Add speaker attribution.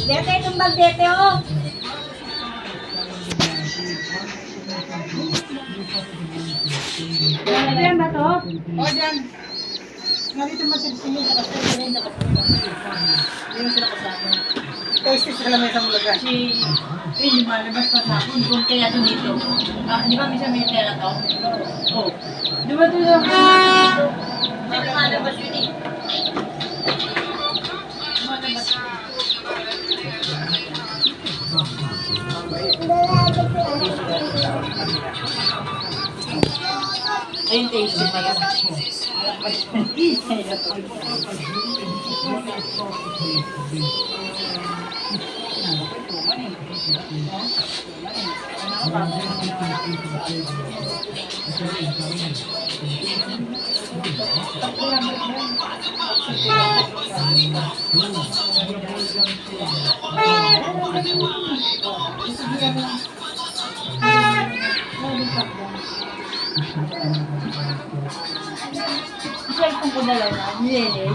Speaker 1: Dete, tumbag dete, oh. Ayan ba to?
Speaker 2: O, dyan. Nandito masigsilin sa kasama. Hindi mo sila kasama. Tasty sila may isang ulaga.
Speaker 1: Lumalabas pa sa akin kung kaya ito dito. Di ba minsan may tela to? Oo. Di ba ito yung lumalabas yun eh? Lumalabas yun. Ayun, tasty pa yan. Siya itong kudalaw na, nilele.